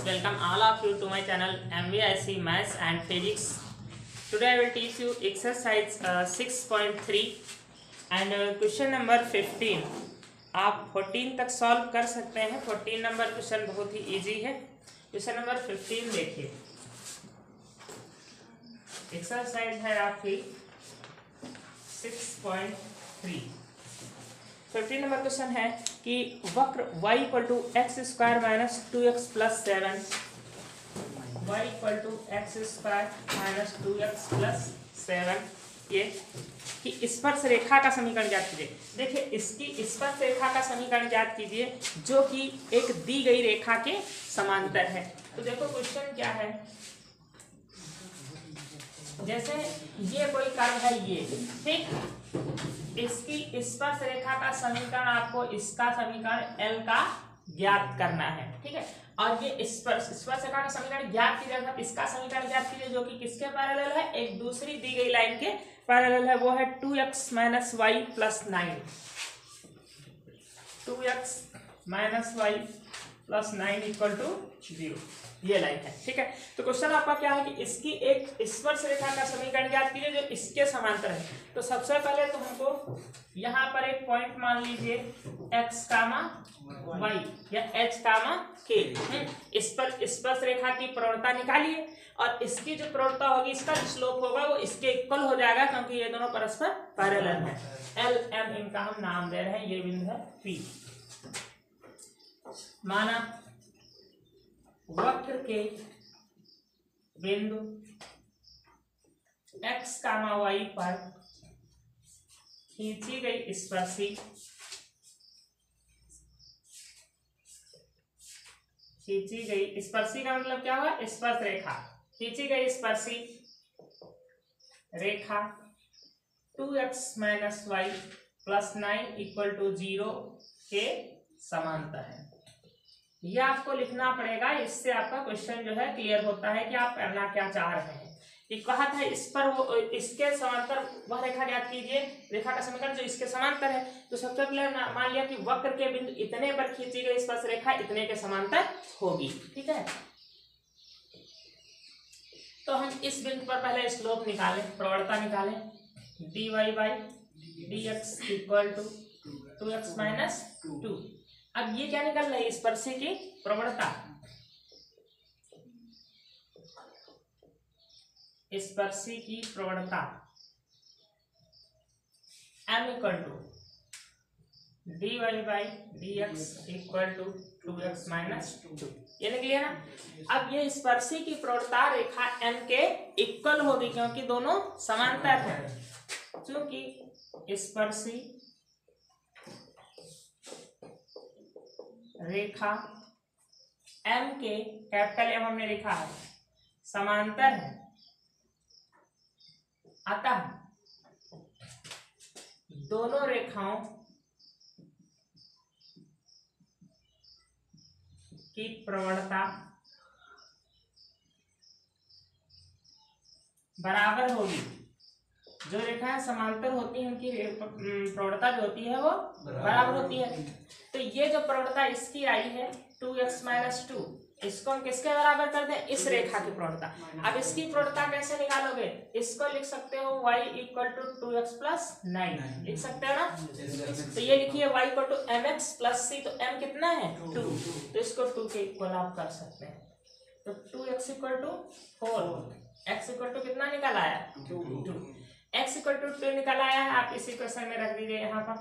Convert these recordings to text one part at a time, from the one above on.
welcome all of you to my channel MVIC Maths and Physics. Today I will teach you exercise 6.3 and question number 15. आप 14 तक solve कर सकते हैं। 14 number question बहुत ही easy है। Question number 15 देखिए, exercise है आपकी 6.3। 15 नंबर क्वेश्चन है कि वक्र y equal to x square minus 2x plus 7, y equal to x square minus 2x plus 7 ये कि स्पर्श रेखा का समीकरण ज्ञात कीजिए। देखिए, इसकी स्पर्श रेखा का समीकरण ज्ञात कीजिए जो कि एक दी गई रेखा के समांतर है। तो देखो क्वेश्चन क्या है, जैसे ये कोई कर्व है ये, ठीक, इसकी स्पर्श रेखा का समीकरण आपको इसका समीकरण L का ज्ञात करना है, ठीक है। और ये स्पर्श रेखा का समीकरण ज्ञात कीजिए, मतलब इसका समीकरण ज्ञात कीजिए जो कि किसके पैरेलल है, एक दूसरी दी गई लाइन के पैरेलल है, वो है 2x minus Y plus 9, 2x minus Y plus 9 equal to 0, ये लाइन है, ठीक है। तो क्वेश्चन आपका क्या है कि इसकी एक स्पर्श रेखा का समीकरण ज्ञात कीजिए जो इसके समांतर है। तो सबसे पहले तो हमको यहाँ पर एक पॉइंट मान लीजिए x कामा y या h कामा k। इस पर स्पर्श रेखा की प्रवणता निकालिए और इसकी जो प्रवणता होगी, इसका स्लोप होगा वो इसके इक्वल हो जाएगा क्योंकि ये दोनों परस्पर पैरेलल है। L M इनका हम नाम दे रहे हैं, ये बिंदु है P। माना वक्र के बिंदु x कामा y पर खींची गई स्पर्शी का मतलब क्या हुआ, स्पर्श रेखा, खींची गई स्पर्शी रेखा 2x minus Y plus 9 equal to 0 के समांतर है। यह आपको लिखना पड़ेगा, इससे आपका क्वेश्चन जो है क्लियर होता है कि आप करना क्या चाह रहे हैं। ये कहा था इस पर वो इसके समांतर वह रेखा ज्ञात कीजिए, रेखा का समीकरण जो इसके समांतर है। तो सबसे पहले मान लिया कि वक्र के बिंदु इतने पर खींची गई स्पर्श रेखा इतने के समांतर होगी, ठीक है। तो हम इस बिंदु पर पहले स्लोप निकालें, प्रवणता निकालें, dy by dx equal to 2x minus 2। अब ये क्या निकल रही है, स्पर्शी की प्रवणता, स्पर्शी की प्रवणता m equal to dy by dx equal to 2x minus 2, ये निकली है ना। अब ये स्पर्शी की प्रवणता रेखा m के इक्वल होगी क्योंकि दोनों समांतर हैं। क्योंकि स्पर्शी रेखा m के, कैपिटल M हमने लिखा है, समांतर है, अतः दोनों रेखाओं की प्रवणता बराबर होगी। जो रेखाएं समांतर होती हैं उनकी प्रवणता जो होती है वो बराबर होती है। तो ये जो प्रवणता इसकी आई है 2x माइनस 2, इसको हम किसके बराबर कर दें, इस रेखा की प्रवणता। अब इसकी प्रवणता कैसे निकालोगे, इसको लिख सकते हो y equal to 2x plus 9, लिख सकते हो ना। तो ये लिखिए y equal to mx plus c, तो m कितना है 2, तो इसको 2 के इक्वल आप कर सकते हैं। तो 2x equal to 4, x equal to कितना निकल आया 2, x इक्वल टू 2 निकल आया है, आप इसी क्वेश्चन में रख दीजिए यहाँ पर।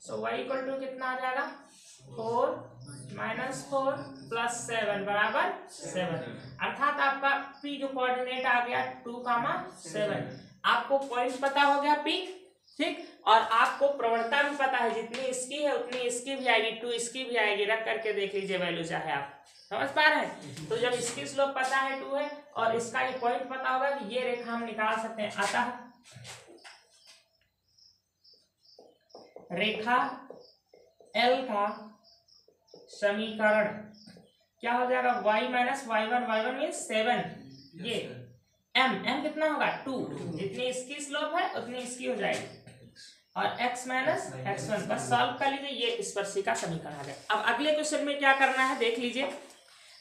सो y इक्वल टू कितना आ जाएगा 4 माइनस 4 प्लस 7 बराबर 7, अर्थात आपका p जो कोऑर्डिनेट आ गया 2,7। आपको पॉइंट पता हो गया p, ठीक, और आपको प्रवणता भी पता है, जितनी इसकी है उतनी इसकी भी आएगी, 2 इसकी भी आएगी, रख करके देख लीजिए वैल्यू चाहे आप, समझ पा रहे हैं। तो जब इसकी स्लोप पता है 2 है और इसका ये पॉइंट पता होगा कि ये रेखा हम निकाल सकते हैं। अतः रेखा L का समीकरण क्या हो जाएगा, y माइनस y1 मीन्स 7, ये m कितना होगा 2, जितनी इसकी स्लोप है उतनी इसकी हो जाएगी, और x माइनस x1 बस सॉल्व कर लीजिए, ये स्पर्शी का समीकरण आ गया। अब अगले क्वेश्चन में क्या करना है देख लीजिए।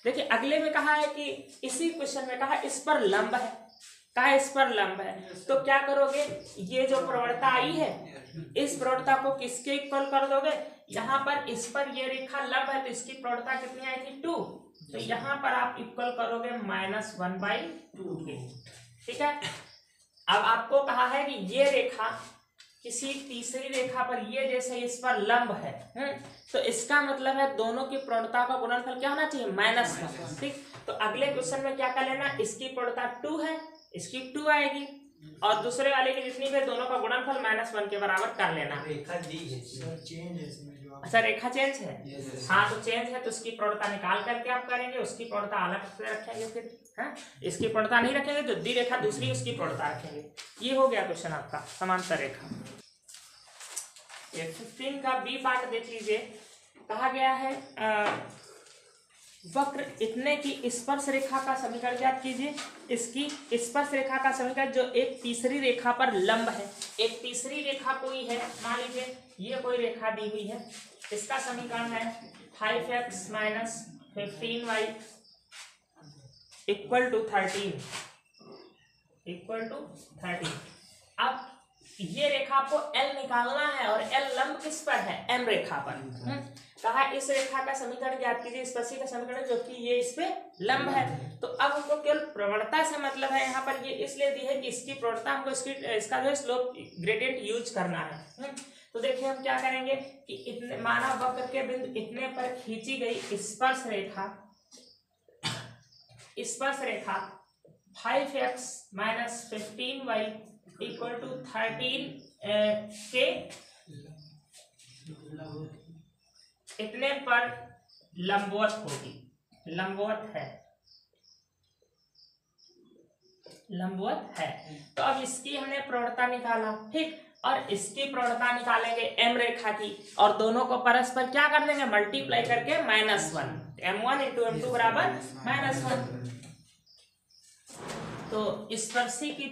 देखिए अगले में कहा है कि इसी क्वेश्चन में कहा इस पर लंब है, कहा इस पर लंब है, तो क्या करोगे, ये जो प्रवणता आई है इस प्रवणता को किसके इक्वल कर दोगे, यहाँ पर इस पर ये रेखा लंब है तो इसकी प्रवणता कितनी आई थी 2, तो यहाँ पर आप इक्वल करोगे -1/2 के। ठीक है, अब आपको कहा है कि ये रेखा किसी तीसरी रेखा पर ये जैसे इस पर लंब है, तो इसका मतलब है दोनों की प्रवणता का गुणनफल क्या होना चाहिए, -1। ठीक, तो अगले क्वेश्चन में क्या कर लेना, इसकी प्रवणता 2 है, इसकी 2 आएगी और दूसरे वाले की जितनी भी दोनों का गुणनफल -1 के बराबर कर लेना। रेखा दी है, चेंज है इसमें जो अच्छा रेखा चेंज है, हाँ तो चेंज है तो उसकी प्रवणता निकाल करके आप करेंगे, उसकी प्रवणता अलग से रखेंगे फिर, हाँ इसकी प्रवणता नहीं रखेंगे तो दी रेखा दूसरी उसकी प्रवणता रखेंगे। ये हो गया क्वेश्चन आपका समांतर रेखा। 15 का बी पार्ट देख लीजिए, कहा गया है वक्र इतने की स्पर्श रेखा का समीकरण ज्ञात कीजिए। इसकी स्पर्श रेखा का समीकरण जो एक तीसरी रेखा पर लंब है, एक तीसरी रेखा कोई है, मान लीजिए ये कोई रेखा दी हुई है, इसका समीकरण है 5x - 15y = 13 अब ये रेखा आपको L निकालना है और L लंब किस पर है, M रेखा पर। कहा इस रेखा का समीकरण ज्ञात कीजिए, स्पर्शी का समीकरण जो कि ये इस पे लंब है। तो अब हमको केवल प्रवणता से मतलब है, यहाँ पर ये इसलिए दी है कि इसकी प्रवणता हमको इसका जो है स्लोप ग्रेडियंट यूज करना है। तो देखिए हम क्या करेंगे कि इतने माना वक्र के बिंदु इतने पर खींची गई स्पर्श रेखा 5x - 15y = 13 के इतने पर लंबवत होगी, लंबवत है। तो अब इसकी हमने प्रवणता निकाला, ठीक, और इसकी प्रवणता निकालेंगे M रेखा की और दोनों को परस्पर क्या कर देंगे, मल्टीप्लाई करके -1, M1 × M2 बराबर -1। तो स्पर्शी की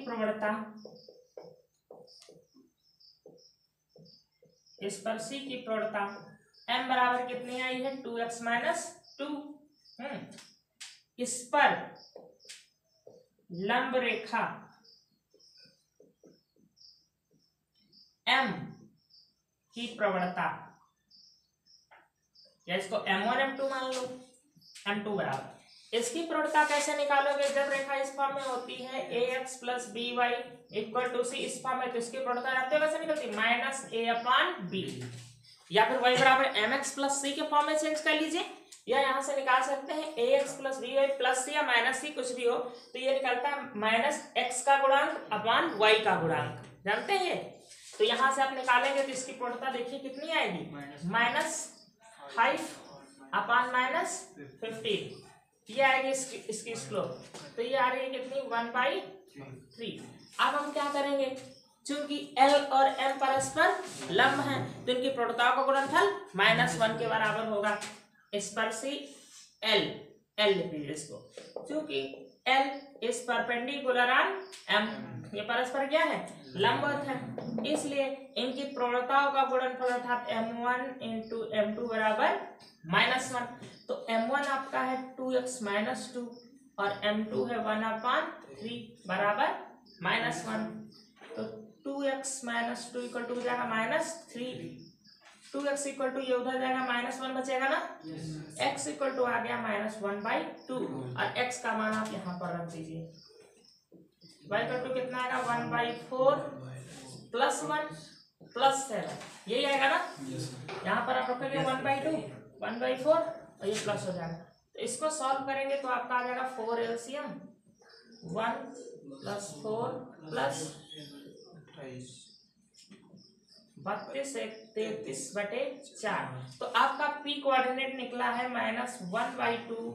प्रवणता M बराबर कितनी आई है, 2x - 2। इस पर लंब रेखा M की प्रवणता, या इसको M1 M2 मान लो, M2 बराबर, इसकी प्रवणता कैसे निकालोगे, जब रेखा इस फॉर्म में होती है ax + by = c, इस फॉर्म में तो इसकी प्रवणता जानते हो कैसे निकलती है, -a/b, या फिर y बराबर mx + c के फॉर्म में चेंज कर लीजिए, या यहाँ से निकाल सकते हैं ax + by + c या -c कुछ भी हो, तो ये निकलता है -x का गुणांक / y का गुणांक, जानते हैं। तो यहाँ से आप निकालेंगे तो इसकी प्रवणता देखिए कितनी आएगी, -5/-15, ये आएगी इसकी स्लोप, तो ये आ रही है कितनी, 1/3। अब हम क्या करेंगे, चूंकि L और M परस्पर लंब हैं तो इनकी प्रवणताओं का गुणनफल -1 के बराबर होगा। स्पर्शी L लिख लीजिए इसको, चूंकि L इस परपेंडिकुलर ऑन M, ये परस्पर क्या है, लंबवत है, इसलिए इनकी प्रवणताओं का गुणनफल अर्थात M1 × M2 बराबर -1। तो M1 आपका है 2x - 2 और M2 है 1/3 बराबर -1। तो 2x - 2 = हो जाएगा -3, 2x = ये उधर जाएगा -1 बचेगा ना, x = आ गया -1/2 और x का मान आप यहाँ पर रख दीजिए, y = कितना आएगा, 1/4 + 1 + 7, यही आएगा ना, यहाँ पर आप रखेंगे 1/2 1/4 और ये प्लस हो जाएगा। तो इसको सॉल्व करेंगे तो आपका आ जाएगा 4 LCM 1 + 4 + 32/4। तो आपका P कोऑर्डिनेट निकला है -1/2,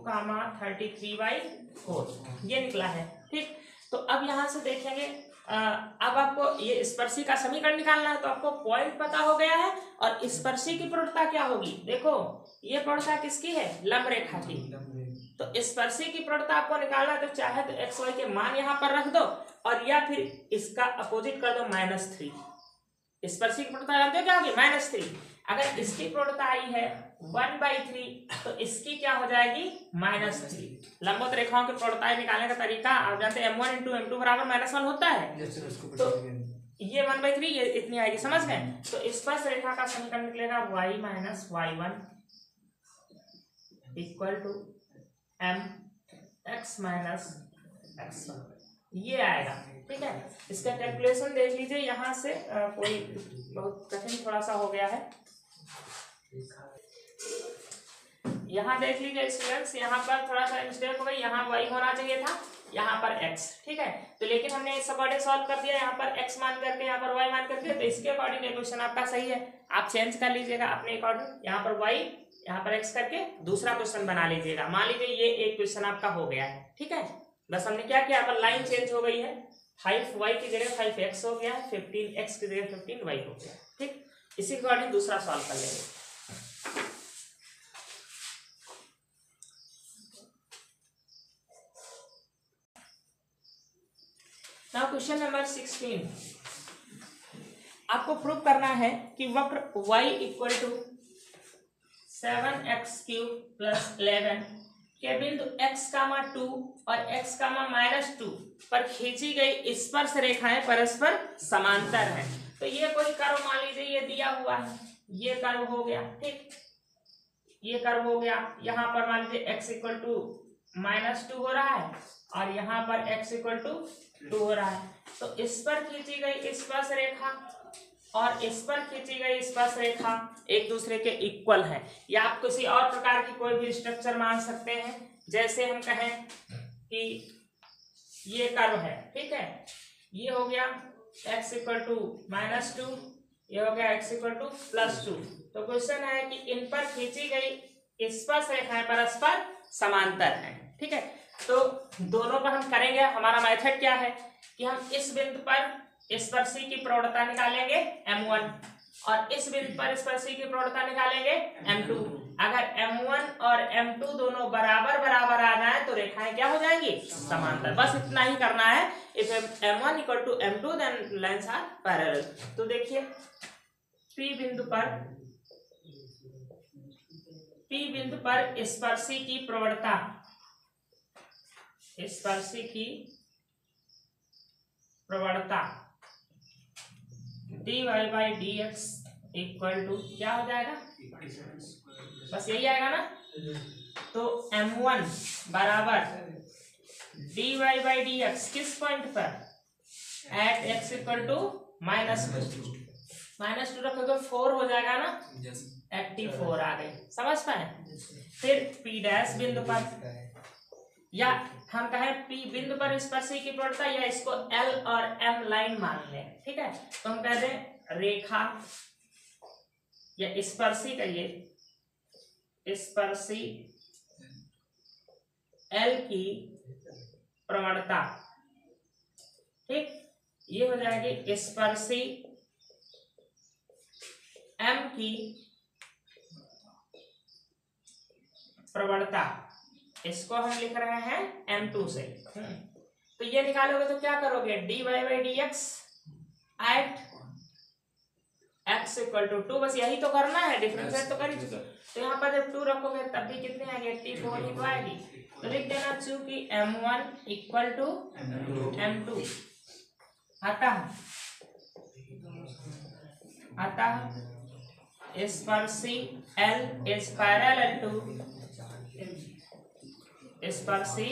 33/4, ये निकला है, ठीक। तो अब यहाँ से देखेंगे, अब आपको ये स्पर्शी का समीकरण निकालना है, तो आपको पॉइंट पता हो गया है और स्पर्शी की प्रवणता क्या होगी, देखो ये प्रवणता किसकी है, लंब रेखा की। तो स्पर्शी की प्रवणता आपको निकालना है, तो चाहे तो xy के मान यहाँ पर रख दो और या फिर इसका अपोजिट कर दो -3, स्पर्शी की प्रवणता जानते हो क्या होगी, -3। अगर इसकी प्रवणता आई है 1/3 तो इसकी क्या हो जाएगी, -3। लंबवत रेखाओं की प्रवणताएं निकालने का तरीका आप जानते हैं, m1 × m2 बराबर -1 होता है। तो ये 1/3 ये इतनी आएगी, समझ गए। तो स्पर्श रेखा का समीकरण निकलेगा y - y1 = mx - x1, ये आएगा। ठीक है, इसका कैलकुलेशन देख लीजिए यहाँ से, कोई बहुत कठिन थोड़ा सा हो गया है। यहाँ देख लीजिए स्टूडेंट्स, यहाँ पर थोड़ा सा मिस्टेक हो गई, यहाँ y होना चाहिए था, यहाँ पर x। ठीक है, तो लेकिन हमने सब अकॉर्डिंग सॉल्व कर दिया, यहाँ पर x मान करके, यहाँ पर y मान करके, तो इसके अकॉर्डिंग क्वेश्चन आपका सही है। आप चेंज कर लीजिएगा अपने अकॉर्डिंग, यहाँ पर y यहाँ पर x करके दूसरा क्वेश्चन बना लीजिएगा। मान लीजिए ये एक क्वेश्चन आपका हो गया है। ठीक है, बस हमने क्या किया, यहाँ पर लाइन चेंज हो गई है, 5y की जगह 5x हो गया, 15x की जगह 15y हो गया। ठीक, इसी के अकॉर्डिंग दूसरा सॉल्व कर लेंगे। नाउ क्वेश्चन नंबर 16, आपको प्रूव करना है कि वक्र y = 7x³ + 11 के बिंदु x, 2 और x, -2 पर खींची गई स्पर्श रेखाएं परस्पर समांतर हैं। तो ये कोई कर्व मान लीजिए ये दिया हुआ है, ये कर्व हो गया। ठीक, ये कर्व हो गया, यहाँ पर मान लीजिए x = -2 हो रहा है और यहाँ पर x = 2 हो रहा है। तो इस पर खींची गई स्पर्श रेखा और इस पर खींची गई स्पर्श रेखा एक दूसरे के इक्वल है, या आप किसी और प्रकार की कोई भी स्ट्रक्चर मान सकते हैं। जैसे हम कहें कि ये कर्व है, ठीक है, ये हो गया x = -2, ये हो गया x = +2। तो क्वेश्चन है कि इन पर खींची गई स्पर्श रेखाएं परस्पर समांतर हैं। ठीक है, तो दोनों पर हम करेंगे, हमारा मेथड क्या है कि हम इस बिंदु पर स्पर्शी की प्रवणता निकालेंगे m1 और इस बिंदु पर स्पर्शी की प्रवणता निकालेंगे m2। अगर m1 और m2 दोनों बराबर बराबर आ जाए तो रेखाएं क्या हो जाएंगी, समांतर। बस इतना ही करना है। If m1 = m2 then lines are parallel. तो देखिए P बिंदु पर स्पर्शी की प्रवणता, स्पर्शी की प्रवणता dy/dx = क्या हो जाएगा, बस यही आएगा ना। तो m1 बराबर dy/dx किस पॉइंट पर, एट x = -2 रखोगे 4 हो जाएगा ना, 84 आ गई, समझ पाए। फिर P' बिंदु पर, या हम कहें P बिंदु पर स्पर्शी की प्रवणता, या इसको L और M लाइन मान लें। ठीक है, तो हम कह दें रेखा या स्पर्शी, कहिए स्पर्शी L की प्रवणता। ठीक, ये हो जाएगी स्पर्शी M की प्रवणता, इसको हम लिख रहे हैं m2 से। तो ये निकालोगे तो क्या करोगे, dy/dx एट x = 2, बस यही तो करना है, डिफरेंशिएट तो कर ही चुके। तो यहाँ पर जब 2 रखोगे तब भी कितने आएंगे, 84 ही तो आएगी। तो लिख देना चूंकि m1 = m2 अतः स्पर्शी L is parallel to स्पर्शी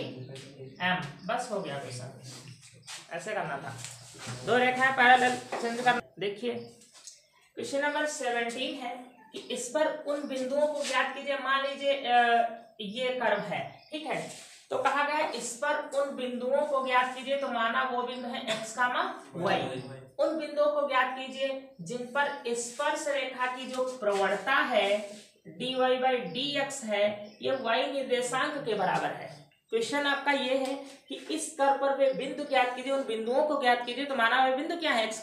M। बस हो गया क्वेश्चन, ऐसे करना था, दो रेखाएं पैरेलल चेंज करना। देखिए क्वेश्चन नंबर 17 है कि इस पर उन बिंदुओं को ज्ञात कीजिए। मान लीजिए ये कर्व है, ठीक है, तो कहा गया है इस पर उन बिंदुओं को ज्ञात कीजिए। तो माना वो बिंदु है x, y। उन बिंदुओं को ज्ञात कीजिए जिन पर स्पर्श रेखा की जो प्रवणता है dy/dx है, ये y निर्देशांक के बराबर है। क्वेश्चन आपका ये है कि इस कर्व पर वे बिंदु ज्ञात कीजिए, उन बिंदुओं को ज्ञात कीजिए। तो माना वे बिंदु क्या है, x,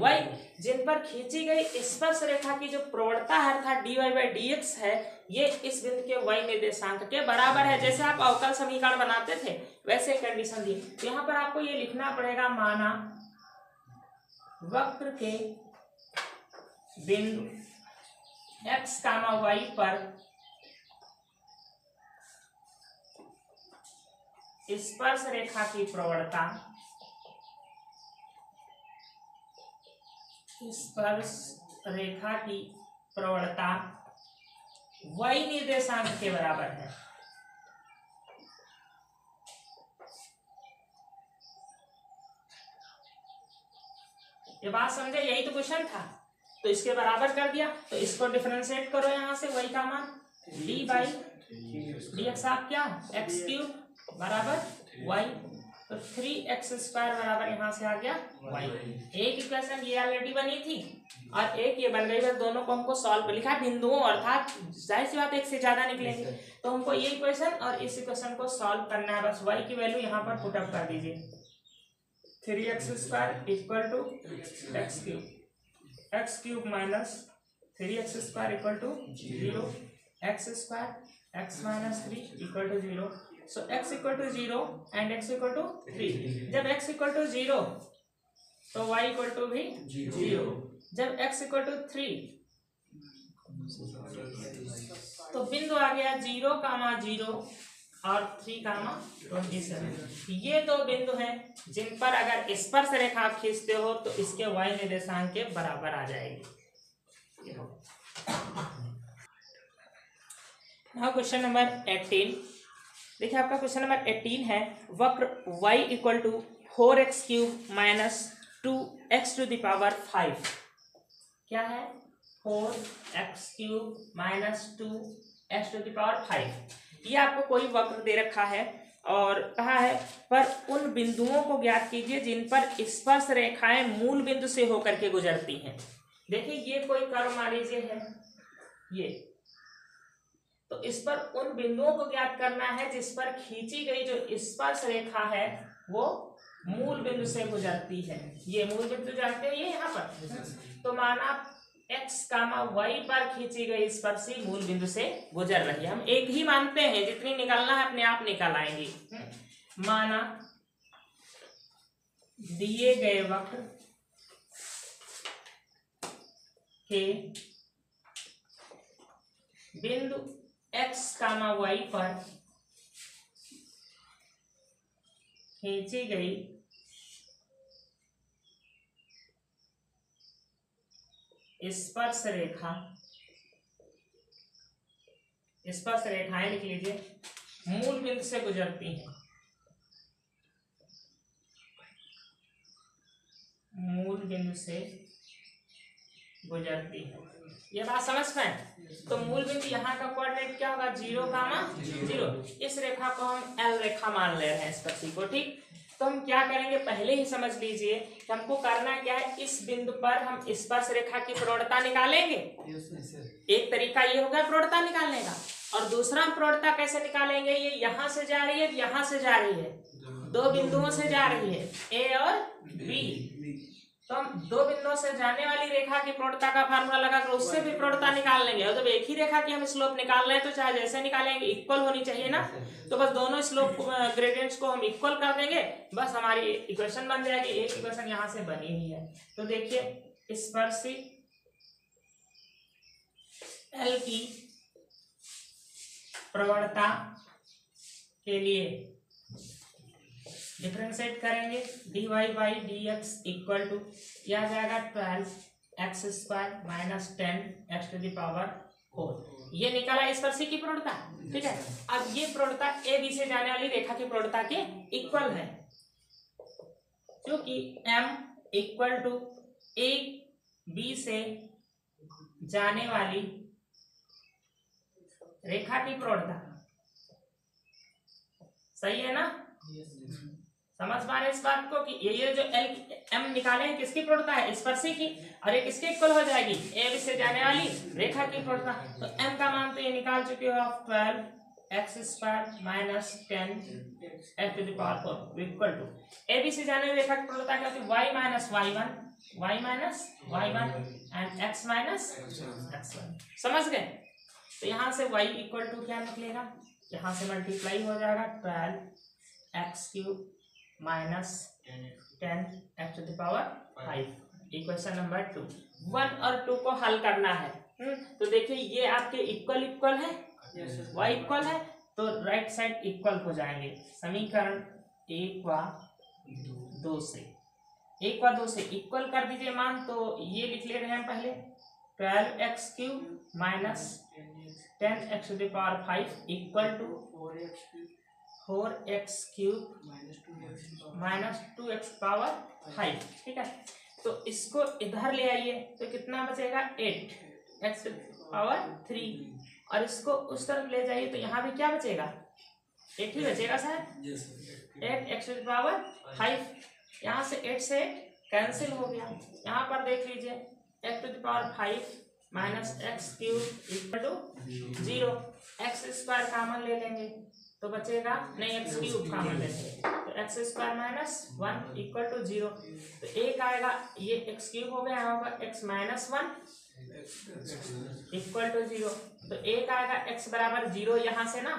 y, जिन पर खींची गई स्पर्श रेखा की जो प्रवणता है अर्थात dy/dx है, ये इस बिंदु के y निर्देशांक के बराबर है। जैसे आप अवकल समीकरण बनाते थे वैसे कंडीशन दी। तो यहाँ पर आपको ये लिखना पड़ेगा, माना वक्र के बिंदु x, y पर स्पर्श रेखा की प्रवणता, स्पर्श रेखा की प्रवणता y निर्देशांक के बराबर है। ये बात समझे, यही तो क्वेश्चन था। तो इसके बराबर कर दिया, तो इसको डिफरेंशिएट करो यहाँ से, y का मान d बाई डी एक्स आप क्या एक्स क्यूब बराबर y, तो 3x² बराबर यहाँ से आ गया y। एक इक्वेशन ये ऑलरेडी बनी थी और एक ये बन गई, बस दोनों को हमको सॉल्व लिखा बिंदुओं, अर्थात जाहिर सी बात एक से ज्यादा निकलेंगे, तो हमको ये इक्वेशन और इस इक्वेशन को सॉल्व करना है। बस y की वैल्यू यहाँ पर पुट अप कर दीजिए, 3x² equal to x cube minus 3x² equal to 0, x² x minus 3 equal to 0। So x equal to 0 and x equal to 3। जब x इक्वल टू 0 तो y इक्वल टू भी 0। जब x equal to 3 तो बिंदु आ गया 0, और 3, 27। ये दो बिंदु हैं जिन पर अगर स्पर्श रेखा आप खींचते हो तो इसके y निर्देशांक के बराबर आ जाएगी। Now question number 18। देखिए आपका क्वेश्चन नंबर 18 है, वक्र y equal to 4x cube minus 2x to the power 5। क्या है? 4x cube minus 2x to the power 5। ये आपको कोई वक्र दे रखा है और कहा है पर उन बिंदुओं को ज्ञात कीजिए जिन पर स्पर्श रेखाएं मूल बिंदु से होकर के गुजरती हैं। देखिए ये कोई कर्व मान लीजिए है ये, तो इस पर उन बिंदुओं को ज्ञात करना है जिस पर खींची गई जो स्पर्श रेखा है वो मूल बिंदु से गुजरती है। ये मूल बिंदु जानते हैं, ये यहाँ पर, तो माना x, y पर खींची गई स्पर्शी मूल बिंदु से गुजर रही है। हम एक ही मानते हैं, जितनी निकालना है अपने आप निकाल आएंगी। माना दिए गए वक्र के बिंदु x, y पर खींची गई स्पर्श रेखाएं लिख लीजिए मूल बिंदु से गुजरती हैं। मूल बिंदु से गुजरती है, ये बात समझ में? तो मूल बिंदु यहाँ का कोऑर्डिनेट क्या होगा? 0, 0। इस रेखा को हम L रेखा मान ले रहे हैं स्पर्शी को, ठीक। तो हम क्या करेंगे पहले ही समझ लीजिए कि हमको करना क्या है। इस बिंदु पर हम स्पर्श रेखा की प्रवणता निकालेंगे। एक तरीका ये होगा प्रवणता निकालने का, और दूसरा हम प्रवणता कैसे निकालेंगे? ये यहाँ से जा रही है, यहाँ से जा रही है, दो बिंदुओं से जा रही है A और B। तो हम दो बिंदुओं से जाने वाली रेखा की प्रवणता का फार्मूला लगाकर उससे भी प्रवणता निकाल लेंगे। और जब एक ही रेखा की हम स्लोप निकाल रहे हैं तो चाहे जैसे निकालेंगे इक्वल होनी चाहिए ना, तो बस दोनों स्लोप ग्रेडियंट्स को हम इक्वल कर देंगे, बस हमारी इक्वेशन बन जाएगी। एक इक्वेशन यहाँ से बनी हुई है। तो देखिए स्पर्शी L की प्रवणता के लिए डिफरेंशिएट करेंगे, dy by D X equal to यह आ जाएगा 12x² minus 10x to the power 4। ये निकाला स्पर्शी की प्रवणता, ठीक है। अब ये प्रवणता ए बी से जाने वाली रेखा की प्रवणता के इक्वल है, क्योंकि m equal to A B से जाने वाली रेखा की प्रवणता। सही है ना? समझ पा रहे इस बात को कि ये जो m निकाले हैं किसकी प्रवणता है? स्पर्शी की, और ये किसके इक्वल हो जाएगी? ए बी से जाने वाली रेखा की प्रवणता। तो m का मान तो ये निकाल चुके हो आप 12x² minus 10x to the power 4 equal to A B से जाने वाली रेखा की प्रवणता क्या होती है? y minus y1 and x minus x1। समझ गए? तो यहाँ से y इक्वल टू क्या निकलेगा? यहाँ से मल्टीप्लाई हो जाएगा 12x³ minus 10x to the power 5। Equation number 2 1 और 2 को हल करना है। तो देखिए ये आपके इक्वल इक्वल है, y इक्वल है, तो राइट साइड इक्वल हो जाएंगे। समीकरण 1 व 2 से 1 व 2 से इक्वल कर दीजिए मान। तो ये लिख ले रहे हैं पहले 12x³ minus 10x⁵ equal to 4x³ minus 2x⁵। ठीक है, तो इसको इधर ले आइए तो कितना बचेगा 8x⁵, और इसको उस तरफ ले जाइए तो यहाँ भी क्या बचेगा 8 ही बचेगा शायद। 8x⁵, यहाँ से 8 से कैंसिल हो गया। यहाँ पर देख लीजिए x⁵ minus x³ equal to 0। x² common ले लेंगे तो बचेगा, नहीं x³ कॉमन लेंगे तो x² माइनस 1 इक्वल टू 0। तो एक आएगा, ये x³ हो गया, यहाँ पर x माइनस 1 इक्वल टू 0। तो एक आएगा x बराबर 0 यहाँ से ना,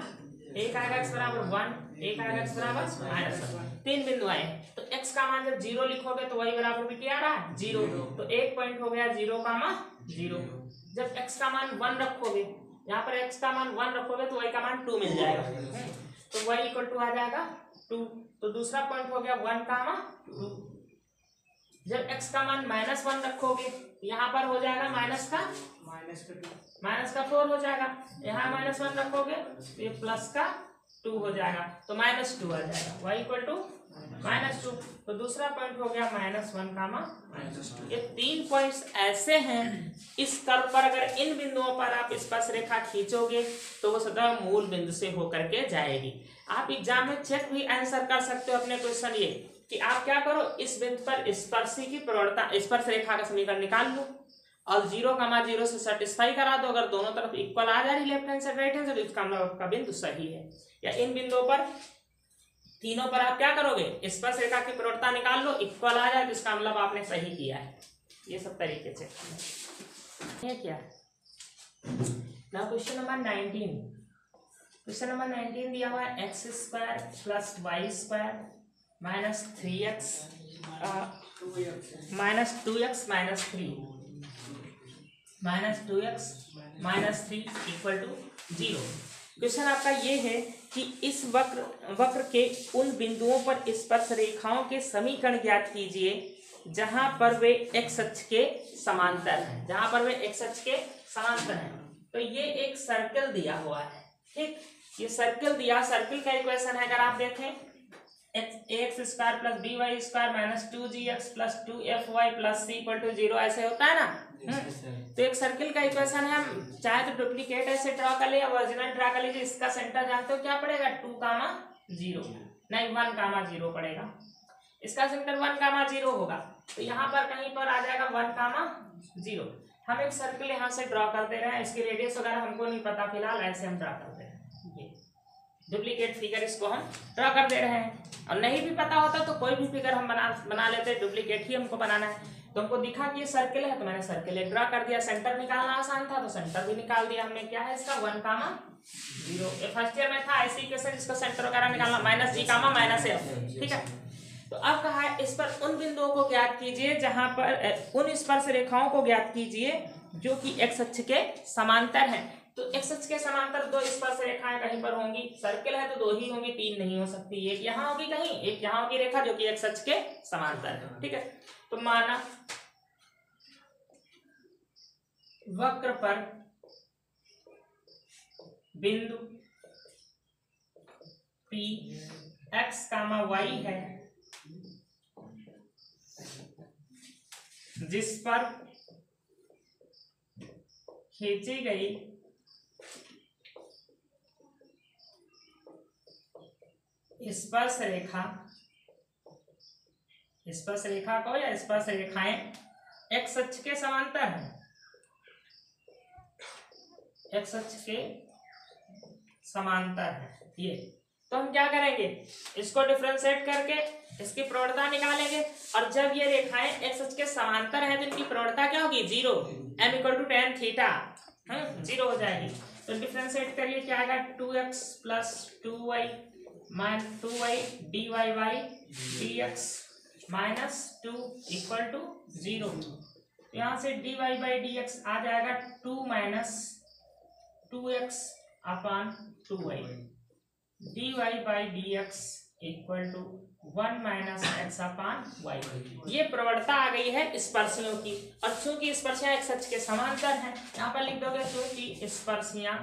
एक आएगा x बराबर 1, एक आएगा x बराबर -1। 3 बिंदु आए, तो x का मान जब 0 लिखोगे तो y बराबर भी क्या आ रहा है 0। तो एक पॉइंट हो गया 0,0। जब x का मान 1 रखोगे, यहाँ पर x का मान 1 रखोगे तो y का मान 2 मिल जाएगा, तो y इक्वल टू आ जाएगा 2। तो दूसरा पॉइंट हो गया 1,2। जब x का मान -1 रखोगे, यहाँ पर हो जाएगा माइनस का 4 हो जाएगा। यहाँ -1 रखोगे तो ये प्लस का 2 हो जाएगा, तो -2 आ जाएगा, y इक्वल टू -2। तो दूसरा पॉइंट हो गया -1, ये 3 पॉइंट्स ऐसे हैं इस कर्व पर। अगर इन बिंदुओं पर आप स्पर्श रेखा खींचोगे तो वो सदैव मूल बिंदु से होकर के जाएगी। आप एग्जाम में चेक भी आंसर कर सकते हो अपने क्वेश्चन ये कि आप क्या करो, इस बिंदु पर स्पर्शी की प्रवणता स्पर्श रेखा का समीकरण निकाल लो और 0,0 से सेटिस्फाई करा दो। अगर दोनों तरफ इक्वल आ जा रही left hand side right hand side, इसका मतलब आपका बिंदु सही है। या इन बिंदुओं पर तीनों पर आप क्या करोगे, स्पर्श रेखा की प्रवणता निकाल लो, इक्वल आ जाए तो इसका मतलब आपने सही किया है। ये सब तरीके से ये क्या ना। क्वेश्चन नंबर 19, क्वेश्चन नंबर 19 दिया हुआ है x² + y² minus 3x minus 2x minus 3 equal to 0। Question आपका ये है कि इस वक्र के उन बिंदुओं पर स्पर्श रेखाओं के समीकरण ज्ञात कीजिए जहां पर वे x अक्ष के समांतर हैं, जहां पर वे x अक्ष के समांतर हैं। तो ये एक सर्कल दिया हुआ है, ठीक, ये सर्कल दिया, सर्कल का इक्वेशन है अगर आप देखें ax² + by² minus 2gx + 2fy + c = 0 ऐसे होता है ना। तो एक सर्किल का इक्वेशन है, हम चाहे तो डुप्लीकेट ऐसे ड्रॉ कर ले या ओरिजिनल ड्रॉ कर लीजिए। इसका सेंटर जानते हो क्या पड़ेगा 2,0 नहीं 1,0 पड़ेगा। इसका सेंटर 1,0 होगा, तो यहाँ पर कहीं पर आ जाएगा 1,0। हम एक सर्किल यहाँ से ड्रॉ कर दे रहे हैं, इसकी रेडियस वगैरह हमको नहीं पता, फिलहाल ऐसे हम ड्रॉ कर दे रहे हैं। ये डुप्लीकेट फिगर इसको हम ड्रॉ कर दे रहे हैं, और नहीं भी पता होता तो कोई भी फिगर हम बना लेते, डुप्लीकेट ही हमको बनाना है। तो हमको दिखा कि ये सर्किल है तो मैंने सर्किल एक ड्रॉ कर दिया। सेंटर निकालना आसान था तो सेंटर भी निकाल दिया हमने। क्या है इसका 1,0। फर्स्ट ईयर में था ऐसे इक्वेशन जिसका सेंटर वगैरह निकालना -g, -f, ठीक है। तो अब कहा है इस पर उन बिंदुओं को ज्ञात कीजिए जहां पर उन स्पर्श रेखाओं को ज्ञात कीजिए जो कि x अक्ष के समांतर हैं। तो x अक्ष के समांतर 2 स्पर्श रेखाएं कहीं पर होंगी, सर्किल है तो 2 ही होंगी, 3 नहीं हो सकती। एक यहाँ होगी कहीं, एक यहाँ होगी रेखा जो कि x अक्ष के समांतर है, ठीक है। तो माना वक्र पर बिंदु P x, y है जिस पर खींची गई स्पर्श रेखा को या स्पर्श रेखाएं x अक्ष के समांतर है, x अक्ष के समांतर है ये। तो हम क्या करेंगे, इसको डिफरेंशिएट करके इसकी प्रवणता निकालेंगे, और जब ये रेखाएं x अक्ष के समांतर है तो इनकी प्रवणता क्या होगी 0, m = tan θ 0 हो जाएगी। तो डिफरेंशिएट करिए क्या आएगा 2x + 2y - 2y dy/dx -2 equal to 0। यहाँ से dy बाई डी एक्स आ जाएगा 2 - 2x upon 2y। dy by D X equal to 1 - x upon y। ये प्रवणता आ गई है स्पर्शियों की। और चूंकि स्पर्शियां एक सच के समांतर हैं, यहाँ पर लिख दोगे चूंकि स्पर्शियां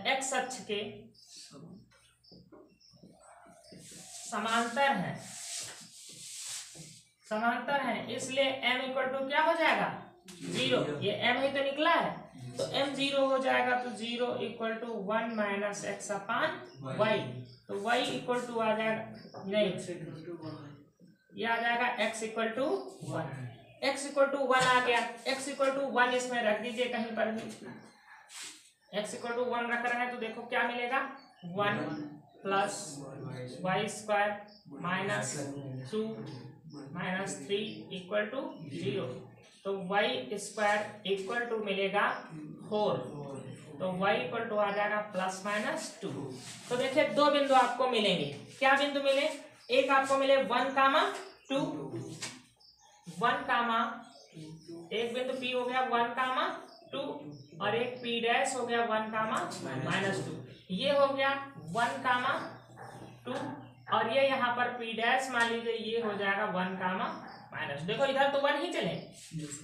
x अक्ष के समांतर हैं, इसलिए m इक्वल टू क्या हो जाएगा 0। ये m ही तो निकला है, तो m 0 हो जाएगा, तो 0 equal to 1 - x upon y। तो y इक्वल टू आ जाएगा, नहीं ये आ जाएगा x equal to 1। x equal to 1 आ गया, x इक्वल टू 1 इसमें रख दीजिए कहीं पर भी। x इक्वल टू 1 रख रहे हैं तो देखो क्या मिलेगा 1 plus Y square minus 2 minus 3 equal to 0। तो वाई स्क्वायर इक्वल टू मिलेगा 4। तो y इक्वल टू आ जाएगा +-2। तो देखिए दो बिंदु आपको मिलेंगे। क्या बिंदु मिले? एक आपको मिले 1,2 एक बिंदु P हो गया 1,2 और एक P डैश हो गया 1,-2। ये हो गया 1,2 और ये यहाँ पर P डैश मान लीजिए ये हो जाएगा 1,-। देखो इधर तो 1 ही चले,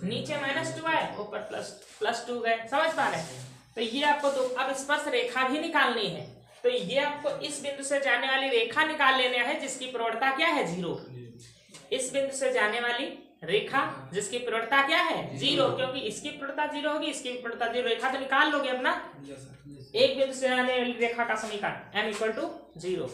नीचे -2 आए, ऊपर +2 गए। समझ पा रहे हैं? तो ये आपको तो अब स्पर्श रेखा भी निकालनी है। तो ये आपको इस बिंदु से जाने वाली रेखा निकाल लेना है जिसकी प्रवणता क्या है 0। इस बिंदु से जाने वाली रेखा जिसकी प्रवणता क्या है 0, क्योंकि इसकी प्रवणता 0 होगी, इसकी प्रवणता 0। रेखा तो निकाल लोगे अपना। एक बिंदु से जाने वाली रेखा का समीकरण m इक्वल टू 0।